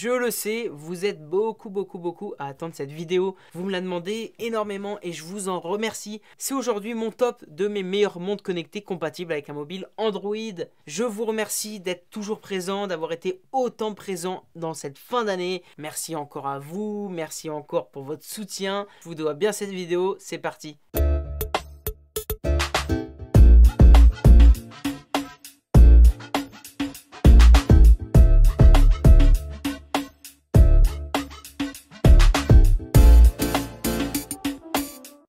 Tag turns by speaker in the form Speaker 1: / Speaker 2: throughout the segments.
Speaker 1: Je le sais, vous êtes beaucoup à attendre cette vidéo. Vous me la demandez énormément et je vous en remercie. C'est aujourd'hui mon top de mes meilleures montres connectées compatibles avec un mobile Android. Je vous remercie d'être toujours présent, d'avoir été autant présent dans cette fin d'année. Merci encore à vous, merci encore pour votre soutien. Je vous dois bien cette vidéo, c'est parti.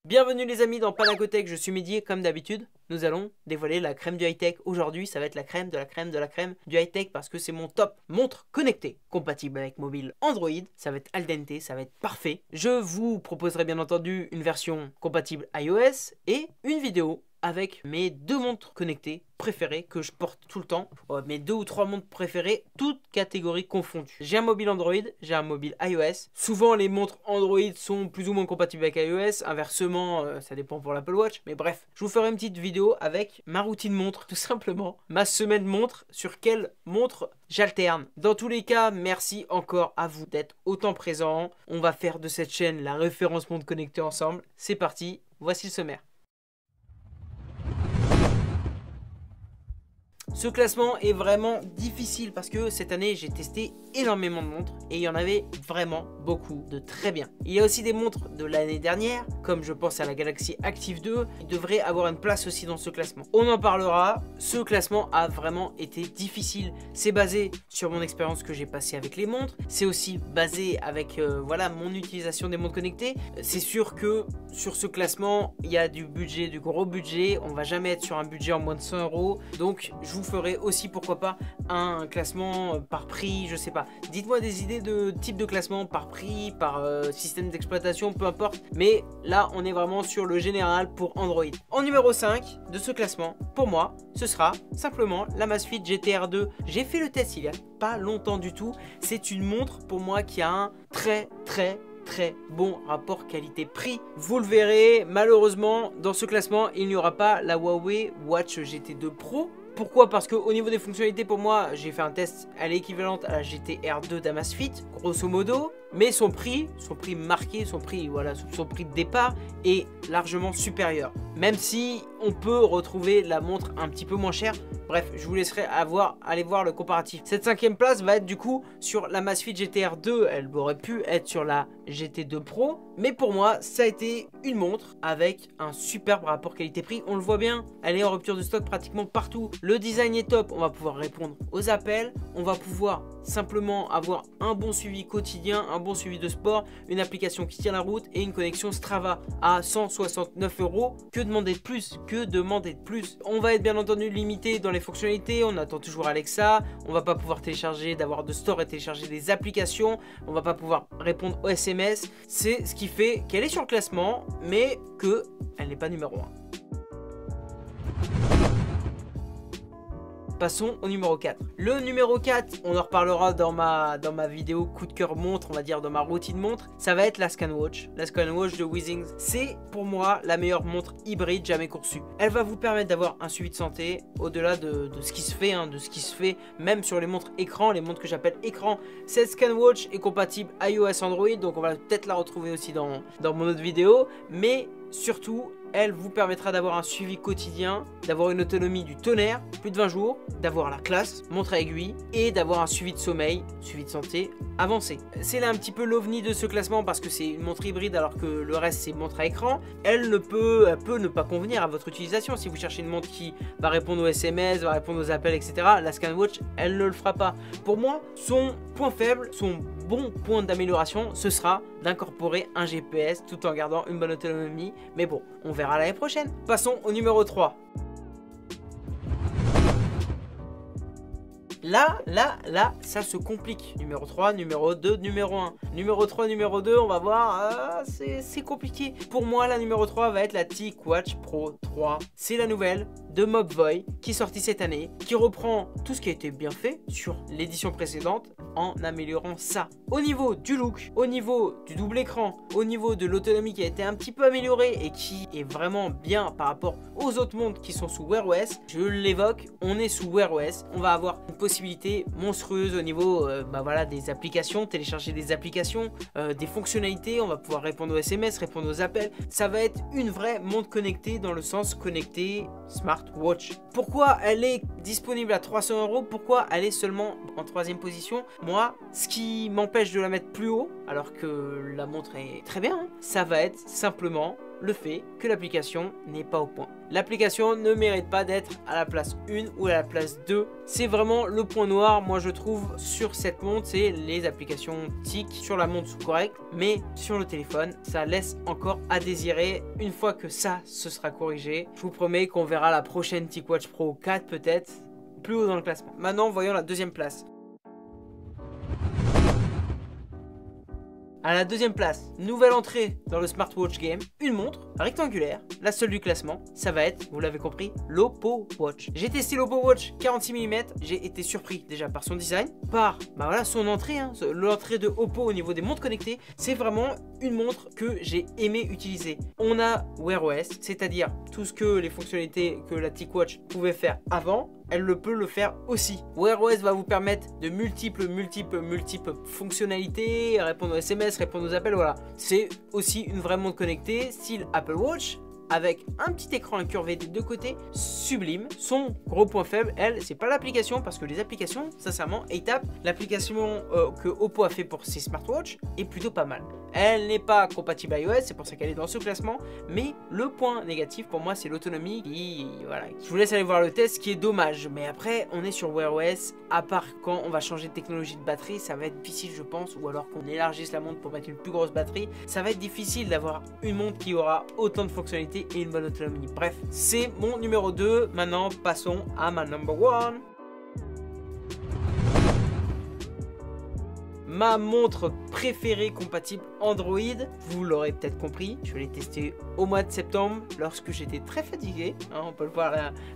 Speaker 1: Bienvenue les amis dans Panacotech, je suis Mehdi et comme d'habitude, nous allons dévoiler la crème du high-tech. Aujourd'hui, ça va être la crème de la crème de la crème du high-tech parce que c'est mon top montre connectée compatible avec mobile Android. Ça va être al dente, ça va être parfait. Je vous proposerai bien entendu une version compatible iOS et une vidéo avec mes deux montres connectées préférées que je porte tout le temps. Mes 2 ou 3 montres préférées, toutes catégories confondues. J'ai un mobile Android, j'ai un mobile iOS. Souvent les montres Android sont plus ou moins compatibles avec iOS. Inversement, ça dépend pour l'Apple Watch. Mais bref, je vous ferai une petite vidéo avec ma routine montre, tout simplement. Ma semaine montre, sur quelle montre j'alterne. Dans tous les cas, merci encore à vous d'être autant présents. On va faire de cette chaîne la référence montre connectée ensemble. C'est parti, voici le sommaire. Ce classement est vraiment difficile parce que cette année j'ai testé énormément de montres et il y en avait vraiment beaucoup de très bien. Il y a aussi des montres de l'année dernière, comme je pense à la Galaxy Active 2, qui devraient avoir une place aussi dans ce classement. On en parlera, ce classement a vraiment été difficile. C'est basé sur mon expérience que j'ai passée avec les montres, c'est aussi basé avec voilà, mon utilisation des montres connectées. C'est sûr que sur ce classement, il y a du budget, du gros budget, on va jamais être sur un budget en moins de 100 €, donc je vous ferai aussi pourquoi pas un classement par prix, je sais pas. Dites-moi des idées de type de classement par prix, par système d'exploitation, peu importe. Mais là, on est vraiment sur le général pour Android. En numéro 5 de ce classement, pour moi, ce sera simplement l'Amazfit GT R2. J'ai fait le test il y a pas longtemps du tout. C'est une montre pour moi qui a un très bon rapport qualité-prix. Vous le verrez, malheureusement, dans ce classement, il n'y aura pas la Huawei Watch GT2 Pro. Pourquoi? Parce qu'au niveau des fonctionnalités, pour moi, j'ai fait un test, elle est équivalente à la GT R2 d'Amazfit, grosso modo. Mais son prix marqué, son prix de départ est largement supérieur. Même si on peut retrouver la montre un petit peu moins chère. Bref, je vous laisserai aller voir le comparatif. Cette 5e place va être du coup sur l'Amazfit GT R2. Elle aurait pu être sur la GT2 Pro. Mais pour moi, ça a été une montre avec un superbe rapport qualité-prix. On le voit bien, elle est en rupture de stock pratiquement partout. Le design est top, on va pouvoir répondre aux appels. On va pouvoir simplement avoir un bon suivi quotidien, un bon suivi de sport, une application qui tient la route et une connexion Strava à 169 €. Que demander de plus? Que demander de plus? On va être bien entendu limité dans les fonctionnalités, on attend toujours Alexa, on va pas pouvoir télécharger, d'avoir de store et télécharger des applications, on va pas pouvoir répondre aux SMS. C'est ce qui fait qu'elle est sur le classement, mais qu'elle n'est pas numéro 1. Passons au numéro 4. Le numéro 4, on en reparlera dans ma vidéo coup de cœur montre, on va dire dans ma routine montre, ça va être la ScanWatch. La ScanWatch de Withings, c'est pour moi la meilleure montre hybride jamais conçue. Elle va vous permettre d'avoir un suivi de santé au-delà de ce qui se fait, de ce qui se fait même sur les montres écran, les montres que j'appelle écran. Cette ScanWatch est compatible iOS Android, donc on va peut-être la retrouver aussi dans mon autre vidéo, mais surtout, elle vous permettra d'avoir un suivi quotidien, d'avoir une autonomie du tonnerre, plus de 20 jours, d'avoir la classe, montre à aiguille et d'avoir un suivi de sommeil, suivi de santé avancé. C'est là un petit peu l'ovni de ce classement parce que c'est une montre hybride alors que le reste c'est montre à écran. Elle peut ne pas convenir à votre utilisation. Si vous cherchez une montre qui va répondre aux SMS, va répondre aux appels, etc., la ScanWatch, elle ne le fera pas. Pour moi, son point faible, son bon point d'amélioration, ce sera d'incorporer un GPS tout en gardant une bonne autonomie. Mais bon, on verra l'année prochaine. Passons au numéro 3. Là, ça se complique. Numéro 3, numéro 2, numéro 1. Numéro 3, numéro 2, on va voir, c'est compliqué. Pour moi, la numéro 3 va être la TicWatch Pro 3. C'est la nouvelle de Mobvoi qui est sortie cette année, qui reprend tout ce qui a été bien fait sur l'édition précédente en améliorant ça. Au niveau du look, au niveau du double écran, au niveau de l'autonomie qui a été un petit peu améliorée et qui est vraiment bien par rapport aux autres montres qui sont sous Wear OS, je l'évoque, on est sous Wear OS, on va avoir une possibilité possibilités monstrueuses au niveau voilà, des applications, télécharger des applications, des fonctionnalités. On va pouvoir répondre aux SMS, répondre aux appels. Ça va être une vraie montre connectée dans le sens connecté smartwatch. Pourquoi elle est disponible à 300 €? Pourquoi elle est seulement en 3e position? Moi, ce qui m'empêche de la mettre plus haut, alors que la montre est très bien, hein, ça va être simplement le fait que l'application n'est pas au point. L'application ne mérite pas d'être à la place 1 ou à la place 2. C'est vraiment le point noir, moi je trouve, sur cette montre. C'est les applications TIC sur la montre sont correctes, mais sur le téléphone, ça laisse encore à désirer. Une fois que ça, ce sera corrigé, je vous promets qu'on verra la prochaine TicWatch Pro 4 peut-être plus haut dans le classement. Maintenant, voyons la 2e place. À la 2e place, nouvelle entrée dans le smartwatch game, une montre rectangulaire, la seule du classement, ça va être, vous l'avez compris, l'Oppo Watch. J'ai testé l'Oppo Watch 46 mm, j'ai été surpris déjà par son design, par voilà, son entrée, hein, l'entrée de Oppo au niveau des montres connectées, c'est vraiment une montre que j'ai aimé utiliser. On a Wear OS, c'est-à-dire tout ce que les fonctionnalités que la TicWatch pouvait faire avant, elle peut le faire aussi. Wear OS va vous permettre de multiples fonctionnalités, répondre aux SMS, répondre aux appels, voilà. C'est aussi une vraie montre connectée, style Apple Watch, avec un petit écran incurvé des deux côtés, sublime. Son gros point faible, elle, c'est pas l'application, parce que les applications, sincèrement, ATAP, l'application que Oppo a fait pour ses smartwatches est plutôt pas mal. Elle n'est pas compatible iOS, c'est pour ça qu'elle est dans ce classement, mais le point négatif pour moi, c'est l'autonomie qui, voilà, je vous laisse aller voir le test, ce qui est dommage. Mais après, on est sur Wear OS, à part quand on va changer de technologie de batterie, ça va être difficile, je pense, ou alors qu'on élargisse la montre pour mettre une plus grosse batterie, ça va être difficile d'avoir une montre qui aura autant de fonctionnalités et une bonne autonomie. Bref, c'est mon numéro 2. Maintenant, passons à ma number 1. Ma montre préférée compatible Android, vous l'aurez peut-être compris, je l'ai testé au mois de septembre lorsque j'étais très fatigué, hein, on peut le voir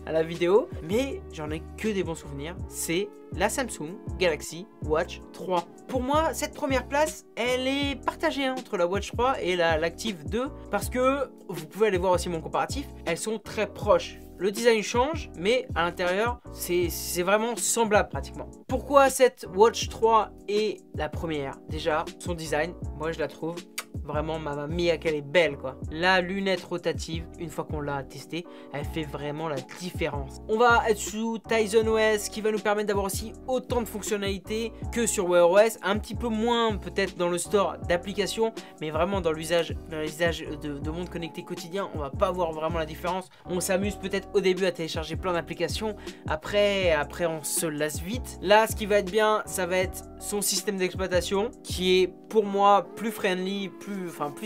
Speaker 1: à la vidéo, mais j'en ai que des bons souvenirs, c'est la Samsung Galaxy Watch 3. Pour moi, cette première place, elle est partagée hein, entre la Watch 3 et l'Active 2, parce que, vous pouvez aller voir aussi mon comparatif, elles sont très proches. Le design change, mais à l'intérieur, c'est vraiment semblable pratiquement. Pourquoi cette Watch 3 est la première? Déjà, son design, moi je la trouve vraiment, mamma mia, qu'elle est belle quoi. La lunette rotative, une fois qu'on l'a testée, elle fait vraiment la différence. On va être sous Tizen OS qui va nous permettre d'avoir aussi autant de fonctionnalités que sur Wear OS, un petit peu moins peut-être dans le store d'applications, mais vraiment dans l'usage de montre connectée quotidien, on va pas voir vraiment la différence. On s'amuse peut-être au début à télécharger plein d'applications, après on se lasse vite. Là, ce qui va être bien, ça va être son système d'exploitation qui est pour moi plus friendly, plus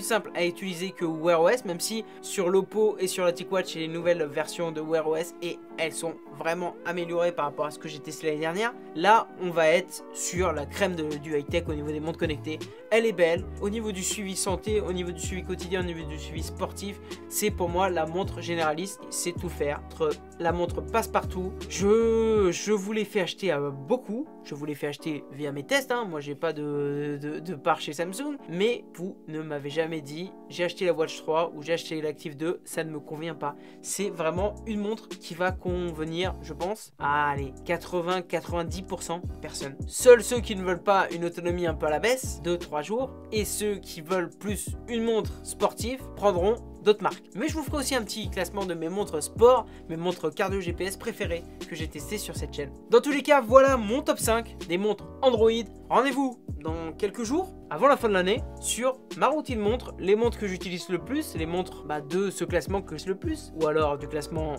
Speaker 1: simple à utiliser que Wear OS, même si sur l'Oppo et sur la TicWatch il y a les nouvelles versions de Wear OS et elles sont vraiment améliorées par rapport à ce que j'ai testé l'année dernière. Là, on va être sur la crème du high-tech au niveau des montres connectées. Elle est belle, au niveau du suivi santé, au niveau du suivi quotidien, au niveau du suivi sportif, c'est pour moi la montre généraliste, c'est tout faire. La montre passe-partout, je vous l'ai fait acheter à beaucoup, je vous l'ai fait acheter via mes tests, hein. Moi j'ai pas de part chez Samsung, mais vous ne m'avez jamais dit j'ai acheté la Watch 3 ou j'ai acheté l'Active 2, ça ne me convient pas. C'est vraiment une montre qui va convenir, je pense, à 80-90% personnes. Seuls ceux qui ne veulent pas une autonomie un peu à la baisse, 2-3 jours, et ceux qui veulent plus une montre sportive prendront d'autres marques. Mais je vous ferai aussi un petit classement de mes montres sport, mes montres cardio GPS préférées que j'ai testées sur cette chaîne. Dans tous les cas, voilà mon top 5 des montres Android. Rendez-vous dans quelques jours, avant la fin de l'année, sur ma routine montre, les montres que j'utilise le plus, les montres de ce classement que j'utilise le plus, ou alors du classement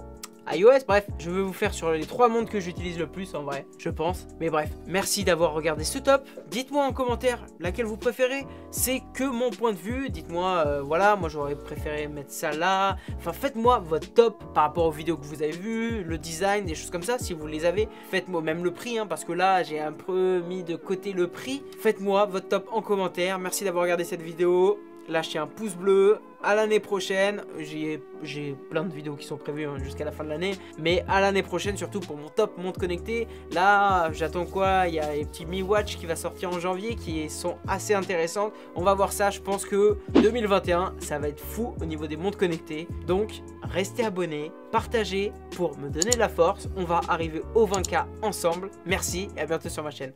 Speaker 1: iOS, bref, je vais vous faire sur les 3 montres que j'utilise le plus en vrai, je pense. Mais bref, merci d'avoir regardé ce top. Dites-moi en commentaire laquelle vous préférez. C'est que mon point de vue. Dites-moi, voilà, moi j'aurais préféré mettre ça là. Enfin, faites-moi votre top par rapport aux vidéos que vous avez vues, le design, des choses comme ça. Si vous les avez, faites-moi même le prix, hein, parce que là, j'ai un peu mis de côté le prix. Faites-moi votre top en commentaire. Merci d'avoir regardé cette vidéo. lâchez un pouce bleu. À l'année prochaine, j'ai plein de vidéos qui sont prévues jusqu'à la fin de l'année, mais à l'année prochaine, surtout pour mon top montre connectée. Là, j'attends quoi? Il y a les petits Mi Watch qui va sortir en janvier qui sont assez intéressantes. On va voir ça. Je pense que 2021, ça va être fou au niveau des montres connectées. Donc, restez abonnés, partagez pour me donner de la force. On va arriver au 20K ensemble. Merci et à bientôt sur ma chaîne.